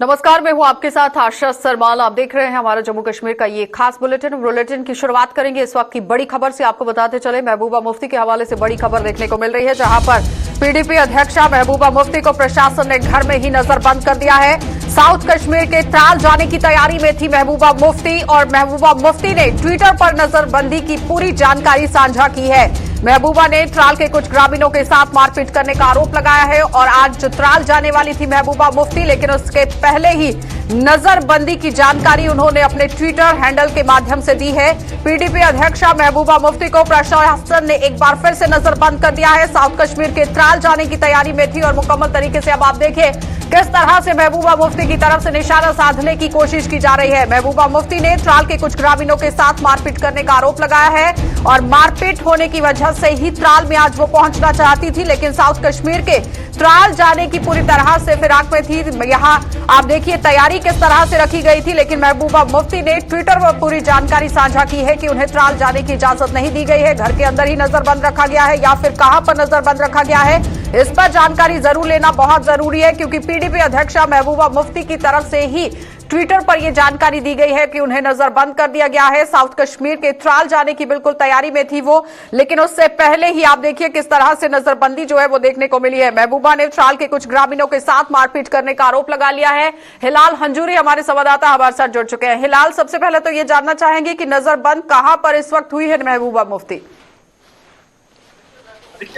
नमस्कार, मैं हूं आपके साथ आशा सरमाल। आप देख रहे हैं हमारा जम्मू कश्मीर का ये खास बुलेटिन की शुरुआत करेंगे इस वक्त की बड़ी खबर से। आपको बताते चले, महबूबा मुफ्ती के हवाले से बड़ी खबर देखने को मिल रही है, जहां पर पीडीपी अध्यक्षा महबूबा मुफ्ती को प्रशासन ने घर में ही नजरबंद कर दिया है। साउथ कश्मीर के त्राल जाने की तैयारी में थी महबूबा मुफ्ती और महबूबा मुफ्ती ने ट्विटर पर नजरबंदी की पूरी जानकारी साझा की है। महबूबा ने त्राल के कुछ ग्रामीणों के साथ मारपीट करने का आरोप लगाया है और आज त्राल जाने वाली थी महबूबा मुफ्ती, लेकिन उसके पहले ही नजरबंदी की जानकारी उन्होंने अपने ट्विटर हैंडल के माध्यम से दी है। पीडीपी अध्यक्षा महबूबा मुफ्ती को प्रशासन ने एक बार फिर से नजरबंद कर दिया है। साउथ कश्मीर के त्राल जाने की तैयारी में थी और मुकम्मल तरीके से अब आप देखिए किस तरह से महबूबा मुफ्ती की तरफ से निशाना साधने की कोशिश की जा रही है। महबूबा मुफ्ती ने त्राल के कुछ ग्रामीणों के साथ मारपीट करने का आरोप लगाया है और मारपीट होने की वजह से ही त्राल में आज वो पहुंचना चाहती थी, लेकिन साउथ कश्मीर के त्राल जाने की पूरी तरह से फिराक में थी। यहां आप देखिए तैयारी किस तरह से रखी गई थी, लेकिन महबूबा मुफ्ती ने ट्विटर पर पूरी जानकारी साझा की है कि उन्हें त्राल जाने की इजाजत नहीं दी गई है। घर के अंदर ही नजरबंद रखा गया है या फिर कहां पर नजरबंद रखा गया है, इस पर जानकारी जरूर लेना बहुत जरूरी है, क्योंकि पीडीपी अध्यक्षा महबूबा मुफ्ती की तरफ से ही ट्विटर पर यह जानकारी दी गई है कि उन्हें नजरबंद कर दिया गया है। साउथ कश्मीर के त्राल जाने की बिल्कुल तैयारी में थी वो, लेकिन उससे पहले ही आप देखिए किस तरह से नजरबंदी जो है वो देखने को मिली है। महबूबा ने त्राल के कुछ ग्रामीणों के साथ मारपीट करने का आरोप लगा लिया है। हिलाल हंजूरी हमारे संवाददाता हमारे साथ जुड़ चुके हैं। हिलाल, सबसे पहले तो ये जानना चाहेंगे कि नजरबंद कहां पर इस वक्त हुई है महबूबा मुफ्ती?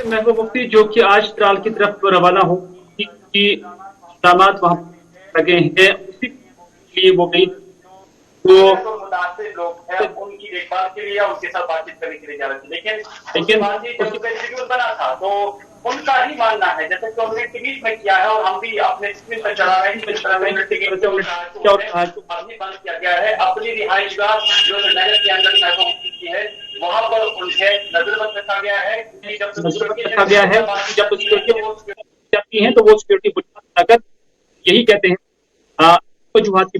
महबूबा मुफ्ती जो कि आज त्राल की तरफ रवाना हो दामाद वहां लगे हैं, उसी लिए वो गई तो मुतासिर लोग हैं उनकी देखभाल के लिए उनके साथ बातचीत करने के लिए जा रही थी, लेकिन शेड्यूल बना था तो उनका ही मानना है, जैसे कि उन्होंने ट्वीट में किया है और हम भी अपने स्क्रीन पर चला रहे हैं, अभी बंद किया गया है अपनी रिहाइशगाह जो नगर के अंदर महबूबा मुफ्ती की है वहां पर उन्हें नजरबंद रखा गया है। जब सिक्योरिटी जाती है तो वो सिक्योरिटी बुनियाद यही कहते हैं वजूहात की।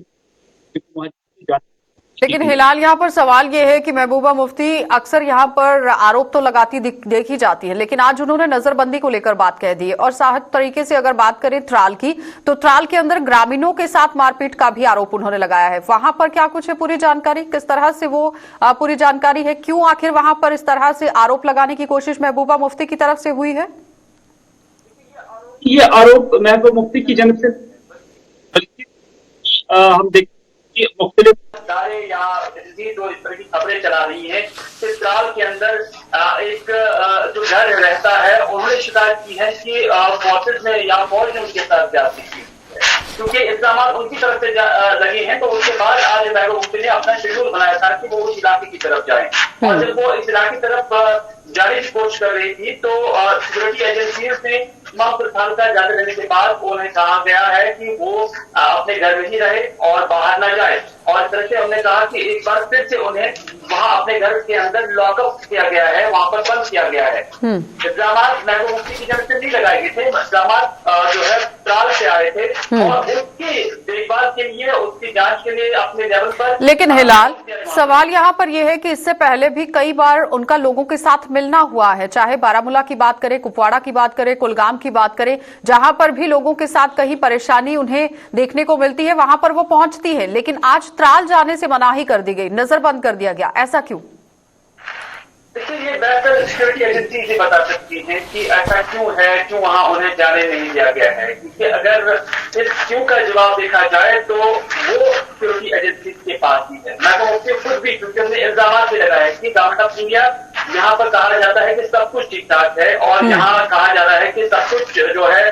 लेकिन हिलाल, यहाँ पर सवाल ये है कि महबूबा मुफ्ती अक्सर यहाँ पर आरोप तो लगाती देखी जाती है, लेकिन आज उन्होंने नजरबंदी को लेकर बात कह दी है। और साहब तरीके से अगर बात करें त्राल की, तो त्राल के अंदर ग्रामीणों के साथ मारपीट का भी आरोप उन्होंने लगाया है। वहां पर क्या कुछ है पूरी जानकारी, किस तरह से वो पूरी जानकारी है, क्यों आखिर वहां पर इस तरह से आरोप लगाने की कोशिश महबूबा मुफ्ती की तरफ से हुई है? ये आरोप महबूबा मुफ्ती की जानब से हम देखते मुख्तलिफ या जो इस तरह की खबरें चला रही है कि त्राल के अंदर एक जो घर रहता है उन्होंने शिकायत की है कि फोर्सेज ने या फौज ने उनके साथ ज्यादती की, क्योंकि इल्जाम उनकी तरफ से लगे हैं। तो उसके बाद आज महबूबा मुफ्ती ने अपना शेड्यूल बनाया था कि वो उस इलाके की तरफ जाए, और जब वो इस इलाके की तरफ जाने की कोशिश कर रही थी तो सिक्योरिटी एजेंसियों से तमाम प्रधान का जाते रहने के बाद उन्हें कहा गया है कि वो अपने घर में ही रहे और बाहर ना जाए। और इस तरह से हमने कहा कि एक बार फिर से उन्हें वहां अपने घर के अंदर लॉकअप किया गया है, वहां पर बंद किया गया है। इल्जाम महबूबा मुफ्ती की जानब से नहीं लगाए गए थे, इल्जाम जो है त्राल से आए थे और उसकी देखभाल के लिए उसकी जांच के लिए अपने लेवल पर। लेकिन हिलाल, सवाल यहाँ पर यह है कि इससे पहले भी कई बार उनका लोगों के साथ मिलना हुआ है, चाहे बारामूला की बात करें, कुपवाड़ा की बात करें, कुलगाम की बात करें, जहां पर भी लोगों के साथ कहीं परेशानी उन्हें देखने को मिलती है वहां पर वो पहुंचती है। लेकिन आज त्राल जाने से मनाही कर दी गई, नजरबंद कर दिया गया, ऐसा क्यों? देखिए, ये बेहतर सिक्योरिटी एजेंसी से बता सकती है कि ऐसा क्यों है, क्यों वहां उन्हें जाने नहीं दिया गया है। क्योंकि अगर इस क्यों का जवाब देखा जाए तो वो सिक्योरिटी एजेंसी के पास ही है। महबूबा मुफ्ती खुद भी, क्योंकि हमने इल्जाम भी लगाया कि गवर्नमेंट ऑफ इंडिया यहाँ पर कहा जाता है कि सब कुछ ठीक ठाक है और यहाँ कहा जा रहा है कि सब कुछ जो है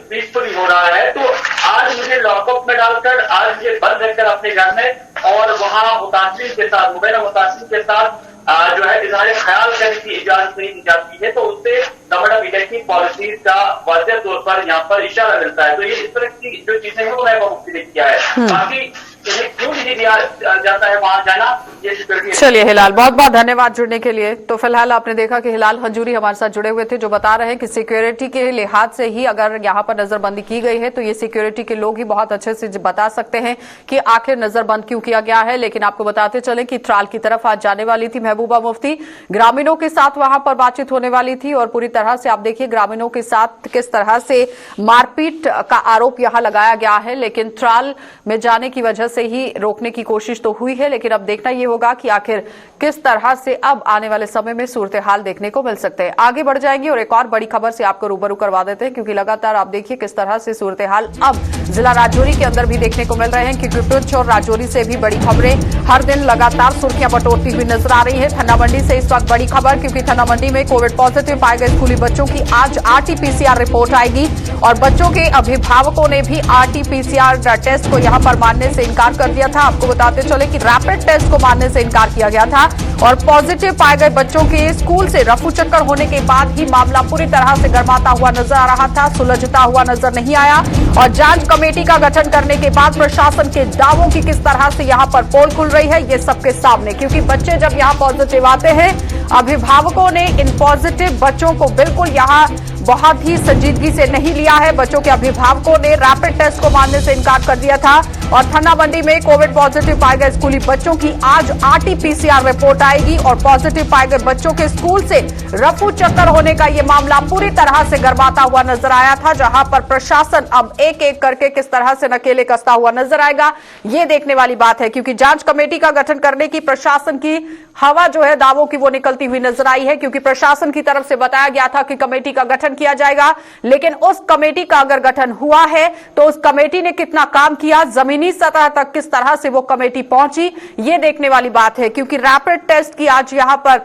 पीसफुली हो रहा है। तो आज मुझे लॉकअप में डालकर, आज मुझे बंद रखकर अपने घर में और वहां मुतासिर के साथ, मुबैना मुतासिर के साथ जो है इजहार ख्याल करने की इजाजत नहीं दी जाती है, तो उससे गवर्नमेंट ऑफ इंडिया की पॉलिसीज का वाज़ेह तौर पर यहाँ पर इशारा मिलता है। तो ये इस तरह की जो चीजें हैं वो महबूबा मुफ्ती ने किया है। बाकी इन्हें क्यों नहीं दिया जाता है वहां जाना, ये सिक्योरिटी। चलिए हिलाल, बहुत बहुत धन्यवाद जुड़ने के लिए। तो फिलहाल आपने देखा कि हिलाल हंजूरी हमारे साथ जुड़े हुए थे, जो बता रहे हैं कि सिक्योरिटी के लिहाज से ही अगर यहाँ पर नजरबंदी की गई है तो ये सिक्योरिटी के लोग ही बहुत अच्छे से बता सकते हैं कि आखिर नजरबंद क्यों किया गया है। लेकिन आपको बताते चले कि त्राल की तरफ आज जाने वाली थी महबूबा मुफ्ती, ग्रामीणों के साथ वहां पर बातचीत होने वाली थी और पूरी तरह से आप देखिए ग्रामीणों के साथ किस तरह से मारपीट का आरोप यहां लगाया गया है। लेकिन त्राल में जाने की वजह से ही रोकने की कोशिश तो हुई है, लेकिन अब देखना यह होगा कि आखिर किस तरह से अब आने वाले समय में सूरत हाल देखने को मिल सकते हैं। आगे बढ़ जाएंगे और एक और बड़ी खबर से आपको रूबरू करवा देते हैं, क्योंकि लगातार आप देखिए किस तरह से सूरत हाल अब जिला राजौरी के अंदर भी देखने को मिल रहे हैं, क्योंकि पुंछ और राजौरी से भी बड़ी खबरें हर दिन लगातार सुर्खियां बटोरती हुई नजर आ रही है। थन्ना मंडी से इस वक्त बड़ी खबर, क्योंकि थन्ना मंडी में कोविड पॉजिटिव पाए गए स्कूली बच्चों की आज RT-PCR रिपोर्ट आएगी और बच्चों के अभिभावकों ने भी RT-PCR टेस्ट को यहां पर मानने से इनकार कर दिया था। आपको बताते चले कि रैपिड टेस्ट को मानने से इनकार किया गया था और पॉजिटिव पाए गए बच्चों के स्कूल से रफू चक्कर होने के बाद ही मामला पूरी तरह से गरमाता हुआ नजर आ रहा था, सुलझता हुआ नजर नहीं आया। और जांच कमेटी का गठन करने के बाद प्रशासन के दावों की किस तरह से यहां पर पोल खुल रही है ये सबके सामने, क्योंकि बच्चे जब यहां पॉजिटिव आते हैं, अभिभावकों ने इन पॉजिटिव बच्चों को बिल्कुल यहां बहुत ही संजीदगी से नहीं लिया है। बच्चों के अभिभावकों ने रैपिड टेस्ट को मानने से इनकार कर दिया था और थन्ना मंडी में कोविड पॉजिटिव पाए गए स्कूली बच्चों की आज RT-PCR रिपोर्ट आएगी और पॉजिटिव पाए गए बच्चों के स्कूल से रफू चक्कर होने का यह मामला पूरी तरह से गरमाता हुआ नजर आया था, जहां पर प्रशासन अब एक एक करके किस तरह से नकेले कसता हुआ नजर आएगा ये देखने वाली बात है, क्योंकि जांच कमेटी का गठन करने की प्रशासन की हवा जो है दावों की वो निकलती हुई नजर आई है, क्योंकि प्रशासन की तरफ से बताया गया था कि कमेटी का गठन किया जाएगा। लेकिन उस कमेटी का अगर गठन हुआ है तो उस कमेटी ने कितना काम किया, जमीनी सतह तक किस तरह से वो कमेटी पहुंची, ये देखने वाली बात है। क्योंकि रैपिड टेस्ट की आज यहां पर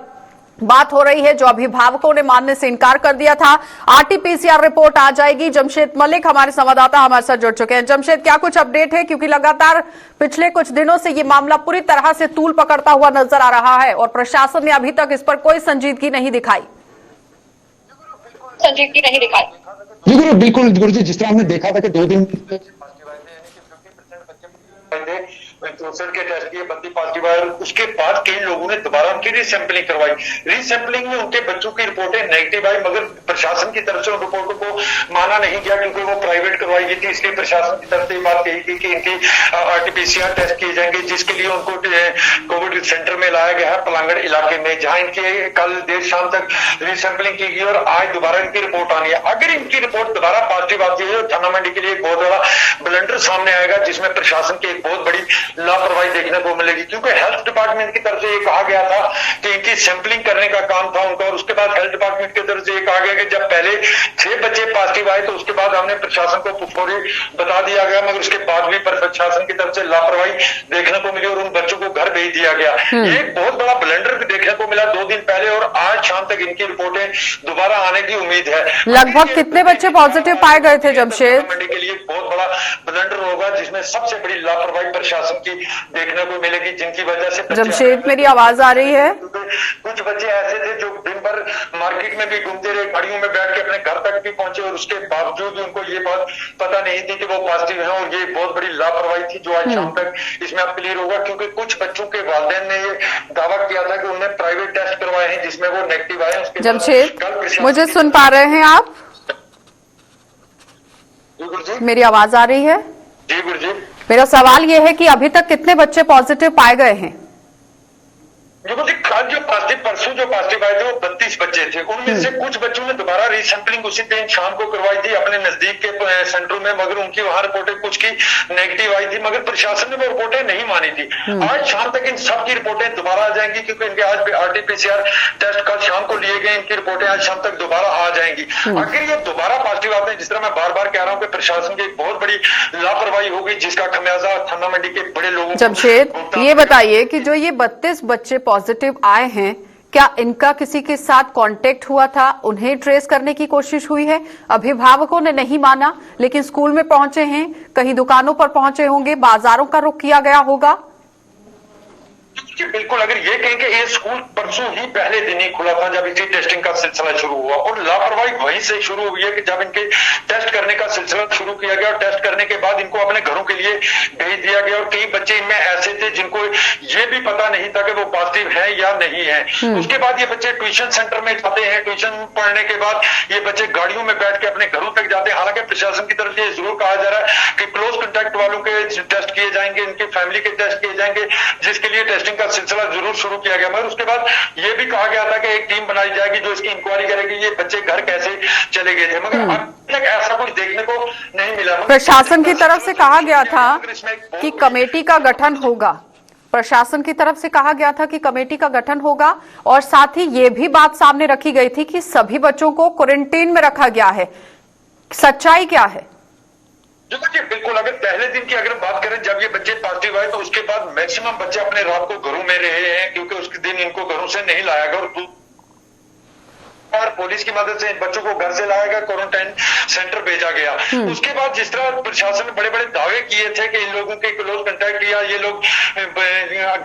बात हो रही है, जो अभिभावकों ने मानने से इनकार कर दिया था। RT-PCR रिपोर्ट आ जाएगी। जमशेद मलिक हमारे संवाददाता हमारे साथ जुड़ चुके हैं। जमशेद, क्या कुछ अपडेट है, क्योंकि लगातार पिछले कुछ दिनों से ये मामला पूरी तरह से तूल पकड़ता हुआ नजर आ रहा है और प्रशासन ने अभी तक इस पर कोई संजीदगी नहीं दिखाई। जी बिल्कुल गुरुजी, जिस तरह हमने देखा था कि 2 दिन दूसरे के टेस्ट किए 32 पॉजिटिव आए, उसके बाद कई लोगों ने दोबारा उनकी रीसैंपलिंग करवाई। रीसैंपलिंग में उनके बच्चों की रिपोर्टें नेगेटिव आई, मगर प्रशासन की तरफ से उन रिपोर्टों को माना नहीं गया, क्योंकि वो प्राइवेट करवाई गई थी। इसलिए प्रशासन की तरफ से बात कही थी कि इनकी RT-PCR टेस्ट किए जाएंगे, जिसके लिए उनको कोविड सेंटर में लाया गया है पलांगड़ इलाके में, जहां इनकी कल देर शाम तक रीसैंपलिंग की गई और आज दोबारा इनकी रिपोर्ट आनी है। अगर इनकी रिपोर्ट दोबारा पॉजिटिव आती है तो थन्ना मंडी के लिए एक बहुत बड़ा ब्लंडर सामने आएगा, जिसमें प्रशासन की एक बहुत बड़ी लापरवाही देखने को मिलेगी। क्योंकि हेल्थ डिपार्टमेंट की तरफ से ये कहा गया था कि इनकी सैंपलिंग करने का काम था उनका, और उसके बाद हेल्थ डिपार्टमेंट की तरफ से ये कहा गया कि जब पहले 6 बच्चे पॉजिटिव आए तो उसके बाद हमने प्रशासन को फौरी बता दिया गया, मगर उसके बाद भी प्रशासन की तरफ से लापरवाही देखने को मिली और उन बच्चों को घर भेज दिया गया। ये एक बहुत बड़ा ब्लंडर भी देखने को मिला 2 दिन पहले, और आज शाम तक इनकी रिपोर्टें दोबारा आने की उम्मीद है। लगभग कितने बच्चे पॉजिटिव पाए गए थे जमशेद? मंडी के लिए बहुत बड़ा ब्लंडर होगा, जिसमें सबसे बड़ी लापरवाही प्रशासन की देखने को मिलेगी, जिनकी वजह से जमशेद मेरी आवाज आ रही है? कुछ बच्चे ऐसे थे जो दिन भर मार्केट में भी घूमते रहे, गाड़ियों में बैठ के अपने घर तक भी पहुंचे, और उसके बावजूद उनको ये बात पता नहीं थी कि वो पॉजिटिव है, और ये बहुत बड़ी लापरवाही थी जो आज शाम तक इसमें अब क्लियर होगा। क्योंकि कुछ बच्चों के वालिदैन ने ये दावा किया था कि उन्होंने प्राइवेट टेस्ट करवाए हैं जिसमें वो नेगेटिव आए। जमशेद, मुझे सुन पा रहे हैं आप? मेरी आवाज आ रही है? जी गुरुजी। मेरा सवाल यह है कि अभी तक कितने बच्चे पॉजिटिव पाए गए हैं? देखो जी, कल जो पॉजिटिव परसों जो पॉजिटिव आए थे वो 32 बच्चे थे। उनमें से कुछ बच्चों ने दोबारा रीसैंपलिंग उसी दिन शाम को करवाई थी अपने नजदीक के सेंटरों में, मगर उनकी वहां रिपोर्टें कुछ की नेगेटिव आई थी, मगर प्रशासन ने वो रिपोर्टें नहीं मानी थी। आज शाम तक इन सब की रिपोर्टें दोबारा आ जाएंगी, क्योंकि इनके आज RT-PCR टेस्ट कल शाम को लिए गए, इनकी रिपोर्टें आज शाम तक दोबारा आ जाएंगी। अगर ये दोबारा पॉजिटिव आते हैं, जिस तरह मैं बार बार कह रहा हूँ कि प्रशासन की एक बहुत बड़ी लापरवाही होगी, जिसका खमियाजा थन्ना मंडी के बड़े लोगों को। जमशेद, ये बताइए कि जो ये 32 बच्चे पॉजिटिव आए हैं, क्या इनका किसी के साथ कांटेक्ट हुआ था? उन्हें ट्रेस करने की कोशिश हुई है? अभिभावकों ने नहीं माना, लेकिन स्कूल में पहुंचे हैं, कहीं दुकानों पर पहुंचे होंगे, बाजारों का रुख किया गया होगा। बिल्कुल, अगर ये कहें कि ये स्कूल परसों ही पहले दिन ही खुला था जब इसी टेस्टिंग का सिलसिला शुरू हुआ, और लापरवाही वहीं से शुरू हुई है कि जब इनके टेस्ट करने का सिलसिला शुरू किया गया और टेस्ट करने के बाद इनको अपने घरों के लिए भेज दिया गया, और कई बच्चे भी पता नहीं था कि वो पॉजिटिव है या नहीं है। उसके बाद ये बच्चे ट्यूशन सेंटर में जाते हैं, ट्यूशन पढ़ने के बाद ये बच्चे गाड़ियों में बैठ के अपने घरों तक जाते हैं। हालांकि प्रशासन की तरफ से ये जरूर कहा जा रहा है कि क्लोज कॉन्टैक्ट वालों के टेस्ट किए जाएंगे, इनकी फैमिली के टेस्ट किए जाएंगे, जिसके लिए टेस्टिंग का सिलसिला जरूर शुरू किया गया। मगर उसके बाद ये भी कहा गया था कि एक टीम बनाई जाएगी जो इसकी इंक्वायरी करेगी ये बच्चे घर कैसे चले गए थे, मगर अब तक ऐसा कुछ देखने को नहीं मिला। प्रशासन की तरफ से कहा गया था कि कमेटी का गठन होगा, प्रशासन की तरफ से कहा गया था कि कमेटी का गठन होगा, और साथ ही ये भी बात सामने रखी गई थी कि सभी बच्चों को क्वारंटीन में रखा गया है। सच्चाई क्या है? जी बिल्कुल, अगर पहले दिन की अगर बात करें जब ये बच्चे पॉजिटिव आए तो उसके बाद मैक्सिमम बच्चे अपने रात को घरों में रहे हैं, क्योंकि उसके दिन इनको घरों से नहीं लाया गया और पुलिस की मदद से इन बच्चों को घर से लाया गया, क्वारंटाइन सेंटर भेजा गया। उसके बाद जिस तरह प्रशासन ने बड़े बड़े दावे किए थे कि इन लोगों के क्लोज कांटेक्ट या ये लोग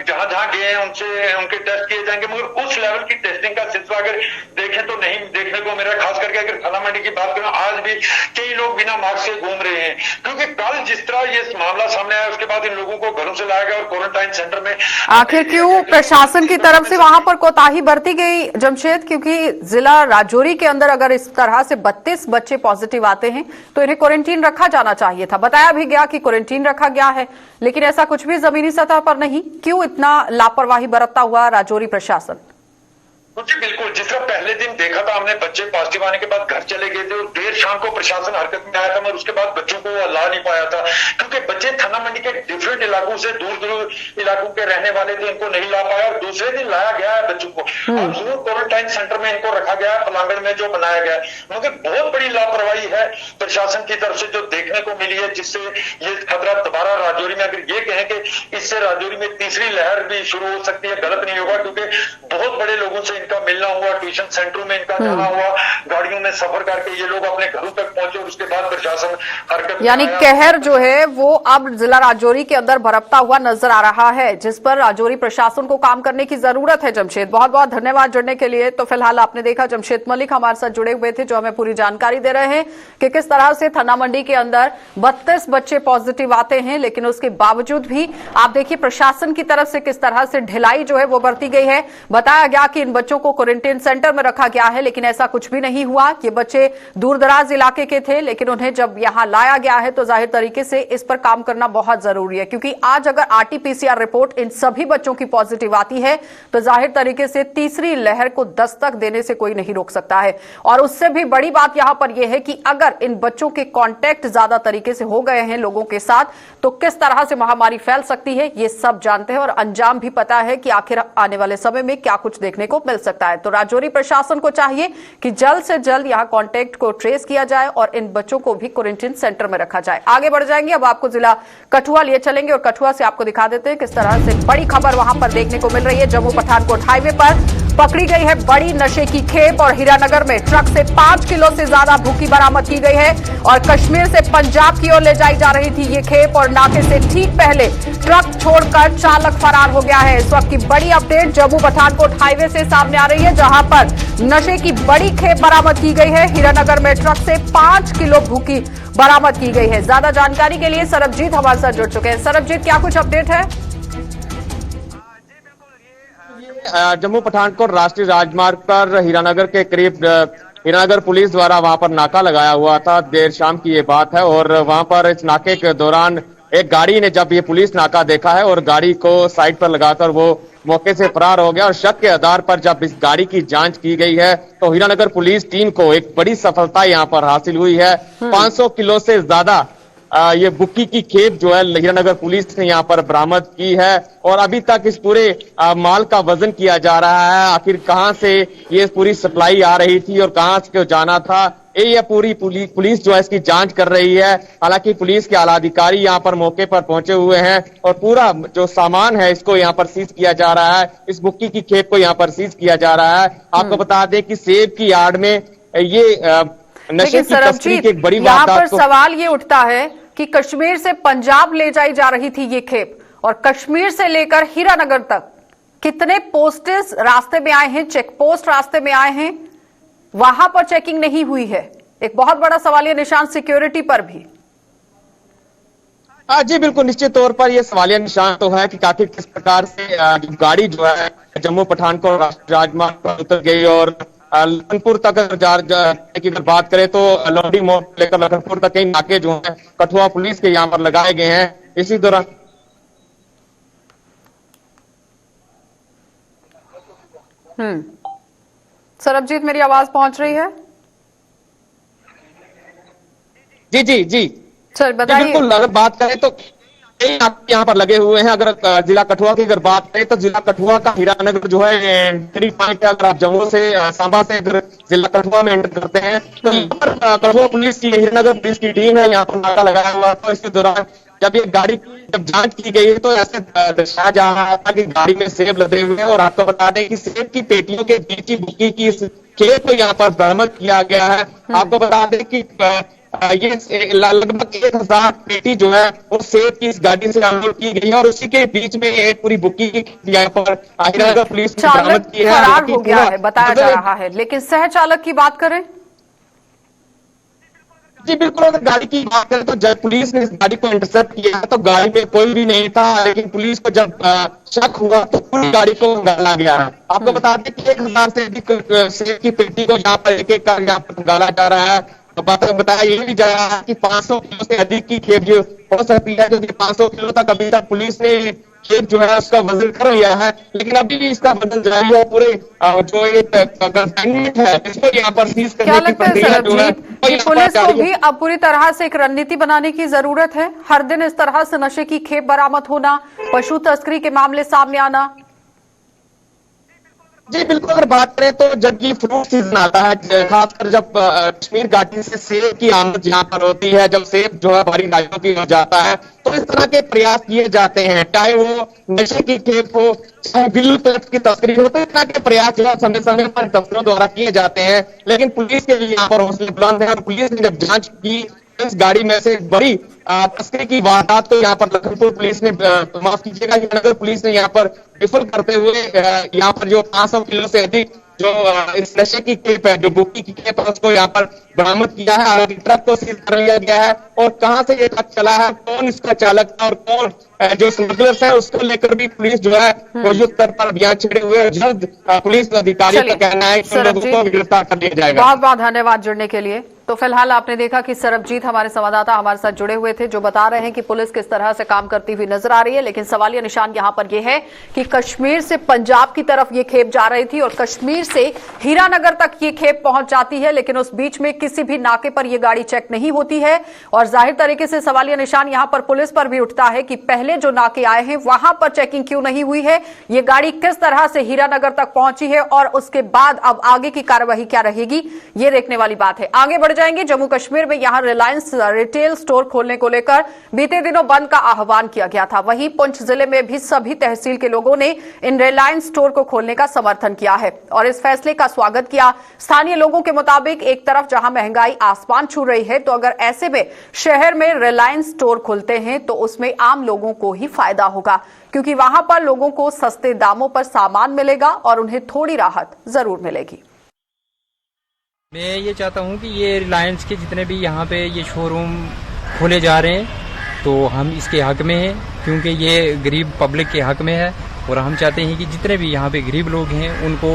जहां जहां गए हैं उनसे उनके टेस्ट किए जाएंगे, मगर उस लेवल की टेस्टिंग का सिलसिला अगर देखें तो नहीं देखने को मिला। खास करके अगर थाना मंडी की बात करें, आज भी कई लोग बिना मास्क से घूम रहे हैं, क्योंकि कल जिस तरह ये मामला सामने आया उसके बाद इन लोगों को घरों से लाया गया और क्वारंटाइन सेंटर में। आखिर क्यों प्रशासन की तरफ से वहां पर कोताही बरती गई जमशेद? क्योंकि जिला राजौरी के अंदर अगर इस तरह से 32 बच्चे पॉजिटिव आते हैं तो इन्हें क्वारंटीन रखा जाना चाहिए था। बताया भी गया कि क्वारंटीन रखा गया है, लेकिन ऐसा कुछ भी जमीनी सतह पर नहीं। क्यों इतना लापरवाही बरतता हुआ राजौरी प्रशासन? जी बिल्कुल, जिस तरह पहले दिन देखा था हमने, बच्चे पॉजिटिव आने के बाद घर चले गए थे और देर शाम को प्रशासन हरकत में आया था, मगर उसके बाद बच्चों को ला नहीं पाया था, क्योंकि बच्चे थाना मंडी के डिफरेंट इलाकों से दूर दूर इलाकों के रहने वाले थे, इनको नहीं ला पाया और दूसरे दिन लाया गया है बच्चों को। अब जरूर क्वारंटाइन सेंटर में इनको रखा गया है, पलांगड़ में जो बनाया गया है, मगर बहुत बड़ी लापरवाही है प्रशासन की तरफ से जो देखने को मिली है, जिससे ये खतरा दोबारा राजौरी में, अगर ये कहें कि इससे राजौरी में तीसरी लहर भी शुरू हो सकती है, गलत नहीं होगा, क्योंकि बहुत बड़े लोगों से इनका मिलना हुआ, ट्यूशन सेंटरों में इनका जाना हुआ, गाड़ियों में सफर करके ये लोग अपने घरों तक पहुंचे और उसके बाद प्रशासन हरकत, यानी कहर जो है वो अब जिला राजौरी के अंदर बरपता हुआ नजर आ रहा है, जिस पर राजौरी प्रशासन को काम करने की जरूरत है। जमशेद, बहुत बहुत धन्यवाद जुड़ने के लिए। तो फिलहाल आपने देखा जमशेद मलिक हमारे साथ जुड़े हुए थे, जो हमें पूरी जानकारी दे रहे हैं कि किस तरह से थाना मंडी के अंदर 32 बच्चे पॉजिटिव आते हैं, लेकिन उसके बावजूद भी आप देखिए प्रशासन की तरफ से किस तरह से ढिलाई जो है वो बरती गई है। बताया गया कि इन बच्चों को क्वारंटाइन सेंटर में रखा गया है, लेकिन ऐसा कुछ भी नहीं हुआ। ये बच्चे दूर दराज इलाके के थे, लेकिन उन्हें जब यहां लाया गया है तो जाहिर तरीके से इस पर काम करना बहुत जरूरी है, क्योंकि आज अगर आरटी-पीसीआर रिपोर्ट इन सभी बच्चों की पॉजिटिव आती है तो जाहिर तरीके से तीसरी लहर को दस्तक देने से कोई नहीं रोक सकता है। और उससे भी बड़ी बात यहां पर यह है कि अगर इन बच्चों के कॉन्टैक्ट ज्यादा तरीके से हो गए हैं लोगों के साथ, तो किस तरह से महामारी फैल सकती है ये सब जानते हैं, और अंजाम भी पता है कि आखिर आने वाले समय में क्या कुछ देखने को मिल सकता है। तो राजौरी प्रशासन को चाहिए कि जल्द से जल्द यहां कांटेक्ट को ट्रेस किया जाए और इन बच्चों को भी क्वारंटाइन सेंटर में रखा जाए। आगे बढ़ जाएंगे, अब आपको जिला कठुआ लिए चलेंगे और कठुआ से आपको दिखा देते हैं किस तरह से बड़ी खबर वहां पर देखने को मिल रही है। जम्मू पठानकोट हाईवे पर पकड़ी गई है बड़ी नशे की खेप, और हीरानगर में ट्रक से 5 किलो से ज्यादा भूकी बरामद की गई है और कश्मीर से पंजाब की ओर ले जाई जा रही थी ये खेप, और नाके से ठीक पहले ट्रक छोड़कर चालक फरार हो गया है। इस वक्त की बड़ी अपडेट जम्मू पठानकोट हाईवे से सामने आ रही है, जहां पर नशे की बड़ी खेप बरामद की गई है। हीरानगर में ट्रक से 5 किलो भूकी बरामद की गई है। ज्यादा जानकारी के लिए सरबजीत हमारे साथ जुड़ चुके हैं। सरबजीत, क्या कुछ अपडेट है? जम्मू पठानकोट राष्ट्रीय राजमार्ग पर हीरानगर के करीब हीरानगर पुलिस द्वारा वहां पर नाका लगाया हुआ था। देर शाम की ये बात है, और वहां पर इस नाके के दौरान एक गाड़ी ने जब ये पुलिस नाका देखा है और गाड़ी को साइड पर लगाकर वो मौके से फरार हो गया, और शक के आधार पर जब इस गाड़ी की जांच की गई है तो हीरानगर पुलिस टीम को एक बड़ी सफलता यहाँ पर हासिल हुई है। 500 किलो से ज्यादा ये बुक्की की खेप जो है हीरानगर पुलिस ने यहाँ पर बरामद की है, और अभी तक इस पूरे माल का वजन किया जा रहा है। आखिर कहां से ये पूरी सप्लाई आ रही थी और कहां से जाना था, ये पूरी पुलिस जो है इसकी जांच कर रही है। हालांकि पुलिस के आला अधिकारी यहाँ पर मौके पर पहुंचे हुए हैं और पूरा जो सामान है इसको यहाँ पर सीज किया जा रहा है। इस बुक्की की खेप को यहाँ पर सीज किया जा रहा है। आपको बता दें कि सेब की आड़ में ये नशे की तस्करी की एक बड़ी वारदात। यहाँ पर सवाल ये उठता है कि कश्मीर से पंजाब ले जाई जा रही थी ये खेप, और कश्मीर से लेकर हीरानगर तक कितने पोस्टेज रास्ते में आए हैं, चेक पोस्ट रास्ते में आए हैं, वहां पर चेकिंग नहीं हुई है। एक बहुत बड़ा सवालिया निशान सिक्योरिटी पर भी। जी बिल्कुल, निश्चित तौर पर ये सवालिया निशान तो है कि आखिर किस प्रकार से गाड़ी जो है जम्मू पठानकोट राष्ट्रीय राजमार्ग पर उतर गई और लखनपुर तक की अगर बात करें तो लोडी मोड़ से लेकर लखनपुर तक कई नाके जो है कठुआ पुलिस के यहाँ पर लगाए गए हैं। इसी दौरान सरबजीत, मेरी आवाज पहुंच रही है? जी सर बताइए। बिल्कुल, अगर बात करें तो कई नाके यहाँ पर लगे हुए हैं। अगर जिला कठुआ की अगर बात करें तो जिला कठुआ का हीरानगर जो है एंट्री पॉइंट है। अगर आप जम्मू से सांबा से अगर जिला कठुआ में एंटर करते हैं तो यहाँ पर कठुआ पुलिस की, हीरानगर पुलिस की टीम है, यहाँ पर नाका लगाया हुआ। तो इसके दौरान जब ये गाड़ी जब जांच की गई तो ऐसे दर्शाया जा रहा था कि गाड़ी में सेब लदे हुए हैं। और आपको बता दें कि सेब की पेटियों के बीच ही बुकी की इस खेत को यहाँ पर बरामद किया गया है। आपको बता दें कि ये लगभग 1000 पेटी जो है वो सेब की इस गाड़ी से अनलोड की गई है और उसी के बीच में एक पूरी बुकी यहाँ पर हीरानगर पुलिस ने बरामद की है। फरार हो गया है बताया जा रहा है, लेकिन सह चालक की बात करें? जी बिल्कुल, अगर गाड़ी की बात करें तो जब पुलिस ने इस गाड़ी को इंटरसेप्ट किया तो गाड़ी में कोई भी नहीं था, लेकिन पुलिस को जब शक हुआ तो पूरी गाड़ी को गाला गया है। आपको बता दें कि 1000 से अधिक सेब की पेटी को यहाँ पर एक एक कर यहाँ पर गाला जा रहा है। तो बताया ये भी जा रहा है कि 500 किलो से अधिक की खेप जो हो सकती है, क्योंकि 500 किलो तक अभी तक पुलिस ने खेप जो है उसका वजन कर लिया है, लेकिन अभी भी इसका वजन जारी है। पूरे जो ये कंसाइनमेंट है इसको यहाँ पर सीज करने की प्रक्रिया जो है पुलिस को भी अब पूरी तरह से एक रणनीति बनाने की जरूरत है। हर दिन इस तरह से नशे की खेप बरामद होना, पशु तस्करी के मामले सामने आना। जी बिल्कुल, अगर बात करें तो जब ये फ्रूट सीजन आता है, खासकर जब कश्मीर घाटी से सेब की आमद यहाँ पर होती है, जब सेब जो है बाहरी राज्यों की हो जाता है तो इस तरह के प्रयास किए जाते हैं, चाहे वो नशे की खेप हो, चाहे बिल्लू तस्करी की तस्करी हो। तो इस तरह के प्रयास जो है समय समय पर तस्करों द्वारा किए जाते हैं, लेकिन पुलिस के लिए यहाँ पर हौसले बुलंद है। और पुलिस ने जब जांच की इस गाड़ी में से बड़ी तस्करी की वारदात को यहाँ पर लखनपुर पुलिस ने माफ कीजिएगा हीरानगर पुलिस ने यहाँ पर विफल करते हुए यहाँ पर जो 500 किलो से अधिक जो इस नशे की खेप है, जो बुकी की खेप है, उसको यहाँ पर बरामद किया है। और ट्रक को सीज कर लिया गया है और कहां से ये ट्रक चला है, कौन इसका चालक था और कौन जो स्मगलर्स है, उसको लेकर भी पुलिस जो है फौजी स्तर पर अभियान छेड़े हुए। जल्द पुलिस अधिकारी का कहना है कि लोगों को गिरफ्तार कर लिया जाएगा। बहुत बहुत धन्यवाद जुड़ने के लिए। तो फिलहाल आपने देखा कि सरबजीत हमारे संवाददाता हमारे साथ जुड़े हुए थे, जो बता रहे हैं कि पुलिस किस तरह से काम करती हुई नजर आ रही है। लेकिन सवालिया निशान यहां पर यह है कि कश्मीर से पंजाब की तरफ ये खेप जा रही थी और कश्मीर से हीरानगर तक ये खेप पहुंच जाती है, लेकिन उस बीच में किसी भी नाके पर यह गाड़ी चेक नहीं होती है। और जाहिर तरीके से सवालिया निशान यहां पर पुलिस पर भी उठता है कि पहले जो नाके आए हैं वहां पर चेकिंग क्यों नहीं हुई है, ये गाड़ी किस तरह से हीरानगर तक पहुंची है और उसके बाद अब आगे की कार्यवाही क्या रहेगी, ये देखने वाली बात है। आगे बढ़ जाएंगे। जम्मू कश्मीर में यहां रिलायंस रिटेल स्टोर खोलने को लेकर बीते दिनों बंद का आह्वान किया गया था। वहीं पुंछ जिले में भी सभी तहसील के लोगों ने इन रिलायंस स्टोर को खोलने का समर्थन किया है और इस फैसले का स्वागत किया। स्थानीय लोगों के मुताबिक एक तरफ जहां महंगाई आसमान छू रही है, तो अगर ऐसे में शहर में रिलायंस स्टोर खुलते हैं तो उसमें आम लोगों को ही फायदा होगा, क्योंकि वहां पर लोगों को सस्ते दामों पर सामान मिलेगा और उन्हें थोड़ी राहत जरूर मिलेगी। मैं ये चाहता हूँ कि ये रिलायंस के जितने भी यहाँ पे ये शोरूम खोले जा रहे हैं तो हम इसके हक में हैं, क्योंकि ये गरीब पब्लिक के हक में है। और हम चाहते हैं कि जितने भी यहाँ पे गरीब लोग हैं उनको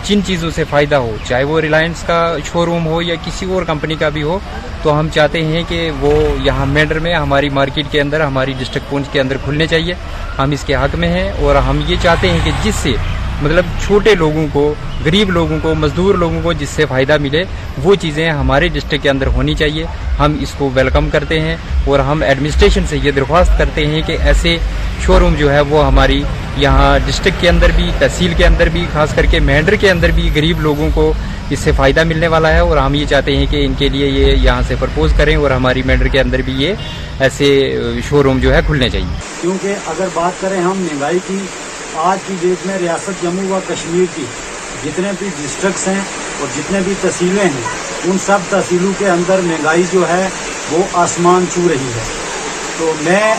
जिन चीज़ों से फ़ायदा हो, चाहे वो रिलायंस का शोरूम हो या किसी और कंपनी का भी हो, तो हम चाहते हैं कि वो यहाँ मेंढर में हमारी मार्केट के अंदर, हमारी डिस्ट्रिक्ट पुंछ के अंदर खुलने चाहिए। हम इसके हक में हैं और हम ये चाहते हैं कि जिससे मतलब छोटे लोगों को, गरीब लोगों को, मजदूर लोगों को जिससे फ़ायदा मिले वो चीज़ें हमारे डिस्ट्रिक्ट के अंदर होनी चाहिए। हम इसको वेलकम करते हैं और हम एडमिनिस्ट्रेशन से ये दरख्वास्त करते हैं कि ऐसे शोरूम जो है वो हमारी यहाँ डिस्ट्रिक्ट के अंदर भी, तहसील के अंदर भी, खास करके मेंढर के अंदर भी गरीब लोगों को इससे फ़ायदा मिलने वाला है। और हम ये चाहते हैं कि इनके लिए ये यहाँ से प्रपोज करें और हमारी मेंढर के अंदर भी ये ऐसे शोरूम जो है खुलने चाहिए। क्योंकि अगर बात करें हम महंगाई की, आज की डेट में रियासत जम्मू व कश्मीर की जितने भी डिस्ट्रिक्ट्स हैं और जितने भी तहसीलें हैं, उन सब तहसीलों के अंदर महंगाई जो है वो आसमान छू रही है। तो मैं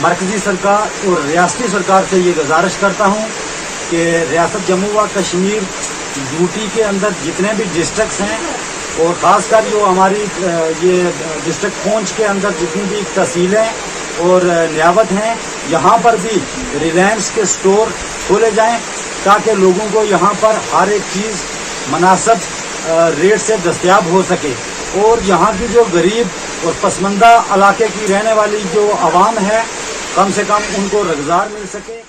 मरकजी सरकार और रियासती सरकार से ये गुजारिश करता हूँ कि रियासत जम्मू व कश्मीर यूटी के अंदर जितने भी डिस्ट्रिक्ट्स हैं और ख़ासकर जो हमारी ये डिस्ट्रिक्ट पुंछ के अंदर जितनी भी तहसीलें और न्यावत हैं, यहाँ पर भी रिलायंस के स्टोर खोले जाएं ताकि लोगों को यहाँ पर हर एक चीज़ मुनासिब रेट से दस्तयाब हो सके और यहाँ की जो गरीब और पसमानदा इलाके की रहने वाली जो आवाम है कम से कम उनको रोजगार मिल सके।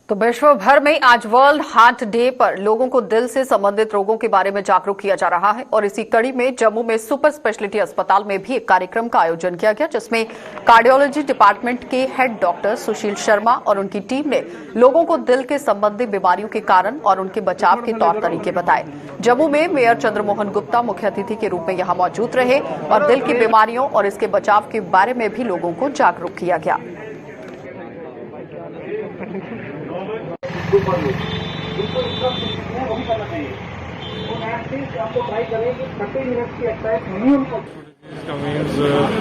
तो विश्व भर में आज वर्ल्ड हार्ट डे पर लोगों को दिल से संबंधित रोगों के बारे में जागरूक किया जा रहा है और इसी कड़ी में जम्मू में सुपर स्पेशलिटी अस्पताल में भी एक कार्यक्रम का आयोजन किया गया, जिसमें कार्डियोलॉजी डिपार्टमेंट के हेड डॉक्टर सुशील शर्मा और उनकी टीम ने लोगों को दिल के संबंधी बीमारियों के कारण और उनके बचाव के तौर तरीके बताए। जम्मू में मेयर चंद्रमोहन गुप्ता मुख्य अतिथि के रूप में यहाँ मौजूद रहे और दिल की बीमारियों और इसके बचाव के बारे में भी लोगों को जागरूक किया गया।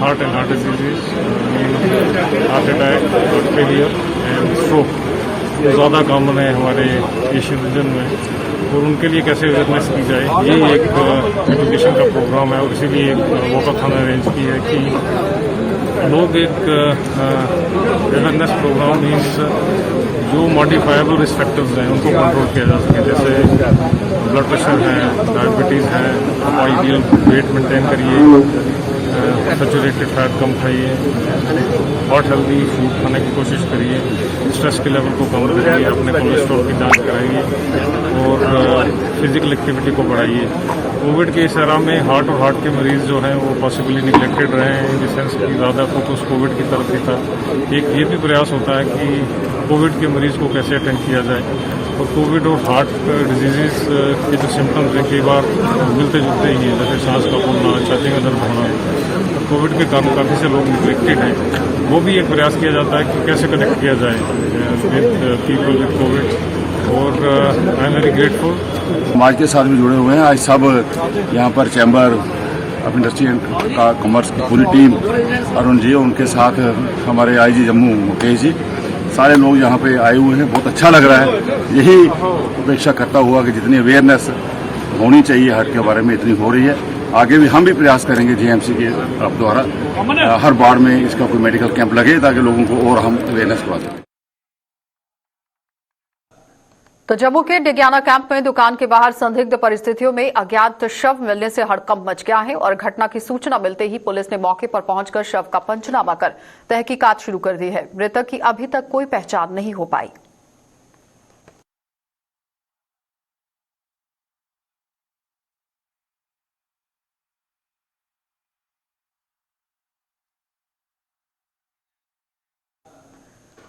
Heart and heart disease, heart attack, heart failure and stroke ज़्यादा कॉमन है हमारे एशियन रीजन में और उनके लिए कैसे अवेयरनेस की जाए, ये एक एजुकेशन का प्रोग्राम है और इसीलिए एक वॉकाथॉन अरेंज की है कि लोग एक अवेयरनेस प्रोग्राम मीन्स जो मॉडिफाइबल रिस्क फैक्टर्स हैं उनको कंट्रोल किया जा सके, जैसे ब्लड प्रेशर है, डायबिटीज़ है, आइडियल वेट मेंटेन करिए, सैचुरेटेड फैट कम खाइए, हॉट हेल्दी फूड खाने की कोशिश करिए, स्ट्रेस के लेवल को कम करिए, अपने कोलेस्ट्रॉल की जांच कराइए और फिजिकल एक्टिविटी को बढ़ाइए। कोविड के इस एरा में हार्ट और हार्ट के मरीज़ जो हैं वो पॉसिबली निगलेक्टेड रहे हैं, इन द सेंस कि ज़्यादा फोकस कोविड की तरफ ही था। एक ये भी प्रयास होता है कि कोविड के मरीज़ को कैसे अटेंड किया जाए और कोविड और हार्ट डिजीज़ के जो सिम्टम्स हैं कई बार मिलते जुलते ही हैं, जैसे सांस का फूलना, छाती में दर्द होना। कोविड के कारण काफ़ी से लोग निगलेक्टेड हैं, वो भी एक प्रयास किया जाता है कि कैसे कनेक्ट किया जाए विद पीपल विद कोविड और आई एम वेरी ग्रेटफुल। समाज के साथ भी जुड़े हुए हैं। आज सब यहाँ पर chamber of industry and commerce की पूरी टीम, अरुण जी उनके साथ हमारे आईजी जम्मू मुकेश जी, सारे लोग यहाँ पे आए हुए हैं। बहुत अच्छा लग रहा है। यही अपेक्षा करता हुआ कि जितनी अवेयरनेस होनी चाहिए हार्ट के बारे में इतनी हो रही है। आगे भी हम भी प्रयास करेंगे जीएमसी के द्वारा हर वार्ड में इसका कोई मेडिकल कैंप लगे ताकि लोगों को और हम अवेयरनेस करवा सकें। तो जम्मू के डिग्याना कैंप में दुकान के बाहर संदिग्ध परिस्थितियों में अज्ञात शव मिलने से हड़कंप मच गया है और घटना की सूचना मिलते ही पुलिस ने मौके पर पहुंचकर शव का पंचनामा कर तहकीकात शुरू कर दी है। मृतक की अभी तक कोई पहचान नहीं हो पाई।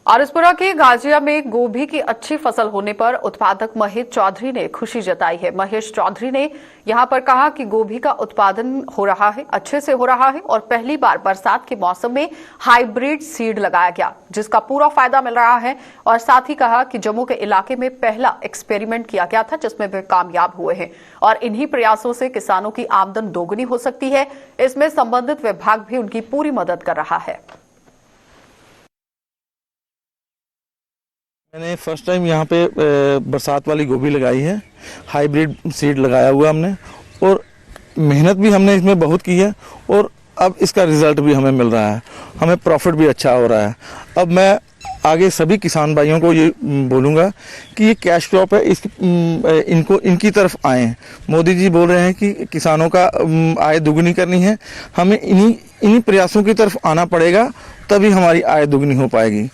आरसपुरा के गाजिया में गोभी की अच्छी फसल होने पर उत्पादक महेश चौधरी ने खुशी जताई है। महेश चौधरी ने यहां पर कहा कि गोभी का उत्पादन हो रहा है, अच्छे से हो रहा है और पहली बार बरसात के मौसम में हाइब्रिड सीड लगाया गया, जिसका पूरा फायदा मिल रहा है। और साथ ही कहा कि जम्मू के इलाके में पहला एक्सपेरिमेंट किया गया था जिसमें वे कामयाब हुए हैं और इन्हीं प्रयासों से किसानों की आमदन दोगुनी हो सकती है। इसमें संबंधित विभाग भी उनकी पूरी मदद कर रहा है। मैंने फर्स्ट टाइम यहाँ पे बरसात वाली गोभी लगाई है, हाइब्रिड सीड लगाया हुआ हमने और मेहनत भी हमने इसमें बहुत की है और अब इसका रिजल्ट भी हमें मिल रहा है, हमें प्रॉफिट भी अच्छा हो रहा है। अब मैं आगे सभी किसान भाइयों को ये बोलूँगा कि ये कैश क्रॉप है, इनकी तरफ आएँ। मोदी जी बोल रहे हैं कि किसानों का आय दुगनी करनी है, हमें इन्हीं प्रयासों की तरफ आना पड़ेगा, तभी हमारी आय दुगनी हो पाएगी।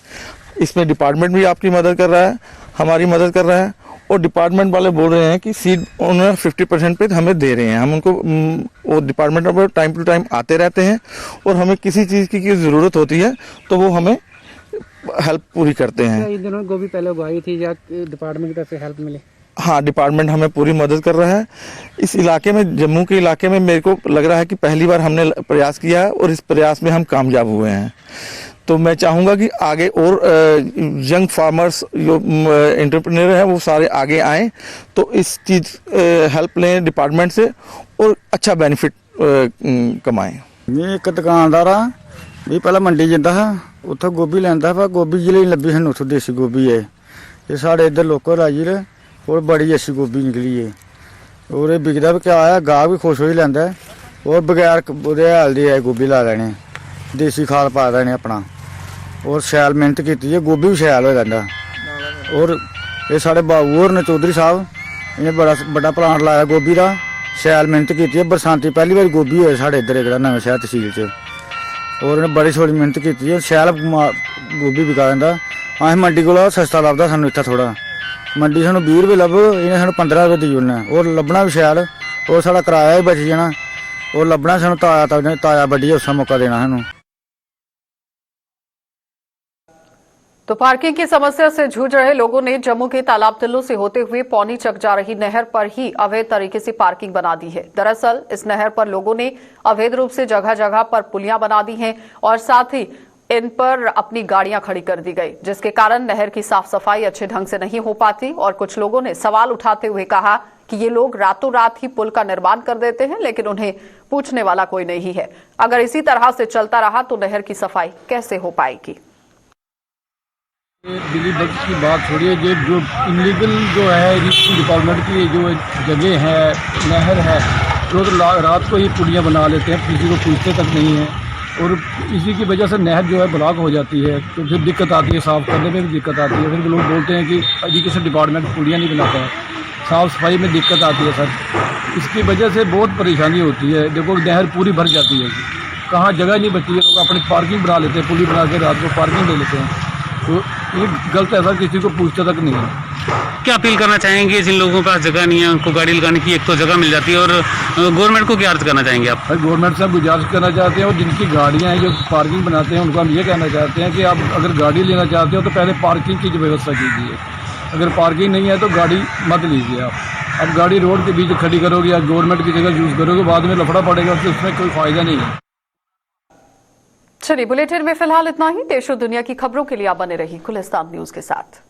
इसमें डिपार्टमेंट भी आपकी मदद कर रहा है, हमारी मदद कर रहा है और डिपार्टमेंट वाले बोल रहे हैं कि सीड उन्होंने 50% पे हमें दे रहे हैं। हम उनको वो डिपार्टमेंट पर टाइम टू टाइम आते रहते हैं और हमें किसी चीज़ की ज़रूरत होती है तो वो हमें हेल्प पूरी करते हैं। इन दिनों गोभी पहले उगाई थी या डिपार्टमेंट की तरफ से हेल्प मिली? हाँ, डिपार्टमेंट हमें पूरी मदद कर रहा है। इस इलाके में, जम्मू के इलाके में मेरे को लग रहा है कि पहली बार हमने प्रयास किया है और इस प्रयास में हम कामयाब हुए हैं। तो मैं चाहूँगा कि आगे और यंग फार्मर्स जो एंटरप्रेन्योर हैं वो सारे आगे आएँ तो इस चीज़ हेल्प लें डिपार्टमेंट से और अच्छा बेनिफिट कमाएं। मैं एक दुकानदार हाँ, मैं पहले मंडी जाता हा, उत्थों गोभी लैंदा पर गोभी जिले लब्भी सानूं उत्थों देसी गोभी है। ये साढ़े इधर लोकल आई है और बड़ी अच्छी गोभी निकली है और ये बिकदा भी क्या है, गाहक भी खुश हो ही लैंदा और बगैर हैल दी गोभी ला लैने। देसी खाद पा देने अपना और शैल मेहनत की है, गोभी भी शैल हो जाता। और ये साढ़े बाबू होर ने चौधरी साहब इन्हें बड़ा प्लांट लाया गोभी का, शैल मेहनत की है। बरसांती पहली बार गोभी होए साढ़े इधर एक नवें शहर तहसील च, और इन्हें बड़ी थोड़ी मेहनत की है, शैल गोभी बिका दिंदा। अस मंडी को सस्ता लभदा सानूं इत्थै, थोड़ा मंडी सानूं 20 रुपये लभो, इन्हें सानूं 15 रुपये देई ओड़ना, और लभना भी शैल, और साढ़ा किराया भी बची जाना, और लभना सानूं ताज़ा बड्डियै उस मौका देना सानूं। तो पार्किंग की समस्या से जूझ रहे लोगों ने जम्मू के तालाब तिल्लो से होते हुए पौनी चक जा रही नहर पर ही अवैध तरीके से पार्किंग बना दी है। दरअसल इस नहर पर लोगों ने अवैध रूप से जगह जगह पर पुलियां बना दी हैं और साथ ही इन पर अपनी गाड़ियां खड़ी कर दी गई, जिसके कारण नहर की साफ सफाई अच्छे ढंग से नहीं हो पाती। और कुछ लोगों ने सवाल उठाते हुए कहा कि ये लोग रातों रात ही पुल का निर्माण कर देते हैं, लेकिन उन्हें पूछने वाला कोई नहीं है। अगर इसी तरह से चलता रहा तो नहर की सफाई कैसे हो पाएगी। बिजली बक्स की बात छोड़िए, ये जो इनलीगल जो है डिपार्टमेंट की जो जगह है, नहर है, लोग रात को ही पुलियाँ बना लेते हैं, किसी को पूछते तक नहीं है, और इसी की वजह से नहर जो है ब्लॉक हो जाती है, तो फिर दिक्कत आती है, साफ़ करने में भी दिक्कत आती है। फिर लोग बोलते हैं कि एजुकेशन डिपार्टमेंट पुलियाँ नहीं बनाता है, साफ़ सफाई में दिक्कत आती है सर। इसकी वजह से बहुत परेशानी होती है। देखो नहर पूरी भर जाती है, कहाँ जगह नहीं बचती है, लोग अपनी पार्किंग बना लेते हैं, पुली बना के रात को पार्किंग ले लेते हैं, तो ये गलत है सर, किसी को पूछता तक नहीं है। क्या अपील करना चाहेंगे जिन लोगों के पास जगह नहीं है, उनको गाड़ी लगाने की एक तो जगह मिल जाती है, और गवर्नमेंट को क्या अर्ज करना चाहेंगे आप? गवर्नमेंट से गुजारिश करना चाहते हैं, और जिनकी गाड़ियां हैं जो पार्किंग बनाते हैं उनको हम ये कहना चाहते हैं कि आप अगर गाड़ी लेना चाहते हो तो पहले पार्किंग की व्यवस्था कीजिए। अगर पार्किंग नहीं है तो गाड़ी मत लीजिए आप। अब गाड़ी रोड के बीच खड़ी करोगे या गवर्नमेंट की जगह यूज़ करोगे, बाद में लफड़ा पड़ेगा, तो उसमें कोई फायदा नहीं है। चलिए बुलेटिन में फिलहाल इतना ही। देश और दुनिया की खबरों के लिए आप बने रहिए गुलिस्तान न्यूज के साथ।